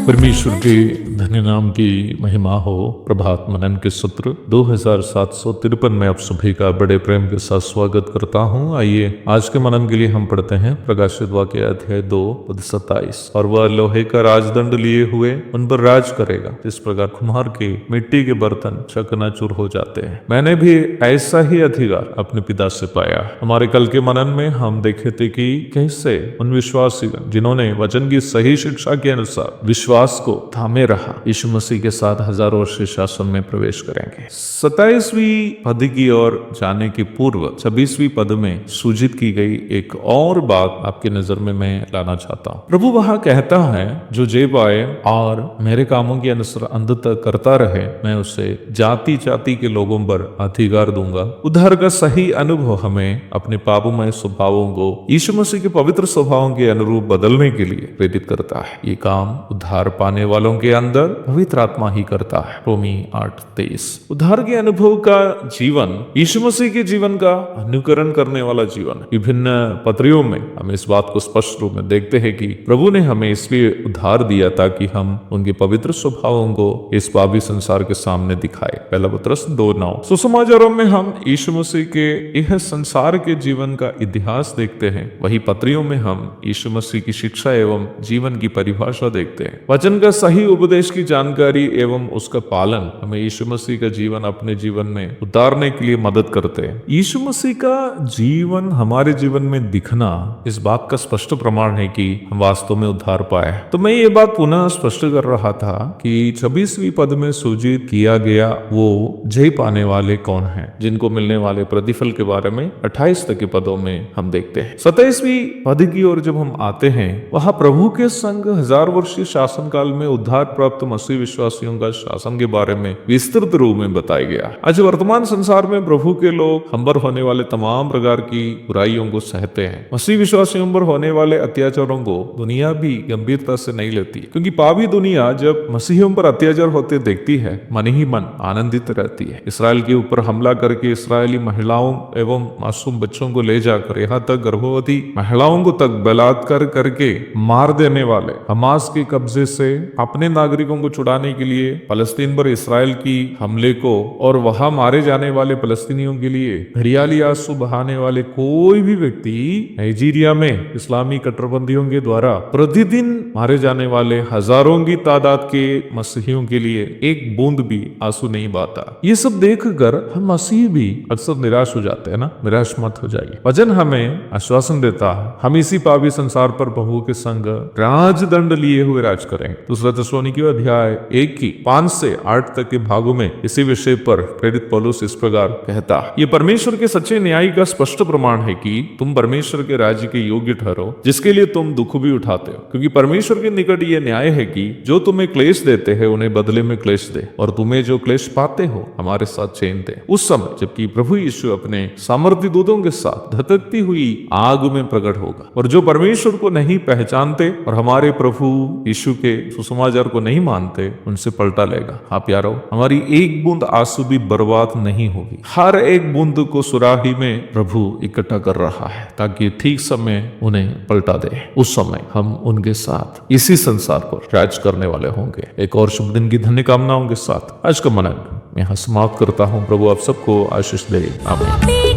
परमेश्वर के धन्य नाम की महिमा हो। प्रभात मनन के सत्र 2753 में आप सभी का बड़े प्रेम के साथ स्वागत करता हूं। आइए आज के मनन के लिए हम पढ़ते हैं प्रकाशित वाक्य अध्याय 2 पद 27। और वह लोहे का राजदंड लिए हुए उन पर राज करेगा, जिस प्रकार कुम्हार के मिट्टी के बर्तन चकनाचूर हो जाते हैं। मैंने भी ऐसा ही अधिकार अपने पिता से पाया। हमारे कल के मनन में हम देखे थे कि कैसे उन विश्वासी जिन्होंने वचन की सही शिक्षा के अनुसार विश्वास को थामे रहा, यीशु मसीह के साथ हजारों वर्ष शासन में प्रवेश करेंगे। 27वीं पद की ओर जाने के पूर्व 26वीं पद में सूचित की गई एक और बात आपकी नजर में मैं लाना चाहता हूँ। प्रभु वहां कहता है, जो जे पाए और मेरे कामों के अनुसार अंत तक करता रहे, मैं उसे जाति जाति के लोगों पर अधिकार दूंगा। उद्धार का सही अनुभव हमें अपने पापोमय स्वभावों को यीशु मसीह के पवित्र स्वभावों के अनुरूप बदलने के लिए प्रेरित करता है। ये काम उद्धार पाने वालों के अंदर पवित्र आत्मा ही करता है। रोमी 8:23। उद्धार के अनुभव का जीवन यीशु मसीह के जीवन का अनुकरण करने वाला जीवन। विभिन्न पत्रियों में हम इस बात को स्पष्ट रूप में देखते हैं कि प्रभु ने हमें इसलिए उद्धार दिया ताकि हम उनके पवित्र स्वभावों को इस पापी संसार के सामने दिखाए। पहला पत्रस 2:9। सुसमाचारों में हम यीशु मसीह के यह संसार के जीवन का इतिहास देखते हैं, वही पत्रियों में हम यीशु मसीह की शिक्षा एवं जीवन की परिभाषा देखते हैं। वचन का सही उपदेश की जानकारी एवं उसका पालन हमें यीशु मसीह का जीवन अपने जीवन में उतारने के लिए मदद करते हैं। यीशु मसीह का जीवन हमारे जीवन में दिखना इस बात का स्पष्ट प्रमाण है कि हम वास्तव में उद्धार पाए। तो मैं ये बात पुनः स्पष्ट कर रहा था कि 26वीं पद में सूचित किया गया वो जय पाने वाले कौन हैं, जिनको मिलने वाले प्रतिफल के बारे में 28 तक के पदों में हम देखते हैं। 27वीं पद की ओर जब हम आते हैं, वहां प्रभु के संग 1000 वर्षीय शासन काल में उद्धार प्राप्त मसीह विश्वासियों का शासन के बारे में विस्तृत रूप में बताया गया। आज वर्तमान संसार में प्रभु के लोग हम पर होने वाले तमाम प्रकार की बुराइयों को सहते हैं। मसीह विश्वासियों पर होने वाले अत्याचारों को दुनिया भी गंभीरता से नहीं लेती, क्योंकि पापी दुनिया जब मसीहियों पर अत्याचार होते देखती है, मन ही मन आनंदित रहती है। इसराइल के ऊपर हमला करके इसराइली महिलाओं एवं मासूम बच्चों को ले जाकर यहाँ तक गर्भवती महिलाओं को तक बलात्कार करके मार देने वाले हमास के कब्जे से अपने नागरिकों को छुड़ाने के लिए फलस्तीन पर इसराइल की हमले को और वहां मारे जाने वाले फलस्तीनियों के लिए घड़ियाली आंसू बहाने वाले कोई भी व्यक्ति नाइजीरिया में इस्लामी कट्टरपंथियों के द्वारा प्रतिदिन मारे जाने वाले हजारों की तादाद के मसीहियों के लिए एक बूंद भी आंसू नहीं बहाता। ये सब देखकर हम मसीह भी अक्सर निराश हो जाते हैं ना। निराश मत हो जाइए। वचन हमें आश्वासन देता है, हम इसी पापी संसार पर प्रभु के संग राजदंड लिए हुए राज करेंगे। दूसरा थिस्सलुनीकियों अध्याय 1 की 5 से 8 तक के भागों में इसी विषय पर प्रेरित पौलुस इस प्रकार कहता है, ये परमेश्वर के सच्चे न्याय का स्पष्ट प्रमाण है कि तुम परमेश्वर के राज्य के योग्य ठहरो, जिसके लिए तुम दुख भी उठाते हो। क्योंकि परमेश्वर के निकट ये न्याय है कि जो तुम्हें क्लेश देते हैं उन्हें बदले में क्लेश दे, और तुम्हें जो क्लेश पाते हो हमारे साथ चैन दे। उस समय जबकि प्रभु यीशु अपने सामर्थ्य दूतों के साथ धधकती हुई आग में प्रकट होगा, और जो परमेश्वर को नहीं पहचानते और हमारे प्रभु यीशु के सुसमाचार को नहीं मानते उनसे पलटा लेगा। हाँ प्यारो, हमारी एक बूंद आंसू भी बर्बाद नहीं होगी। हर एक बूंद को सुराही में प्रभु इकट्ठा कर रहा है ताकि ठीक समय उन्हें पलटा दे। उस समय हम उनके साथ इसी संसार पर राज करने वाले होंगे। एक और शुभ दिन की धन्य कामनाओं के साथ आज का मनन मैं यहाँ समाप्त करता हूँ। प्रभु आप सबको आशीष दे। आमीन।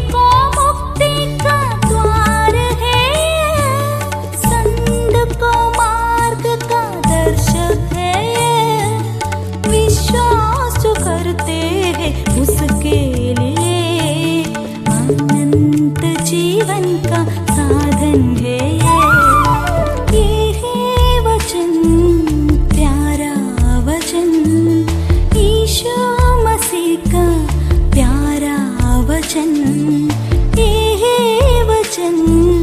जीवन का साधन है ये। ये है वचन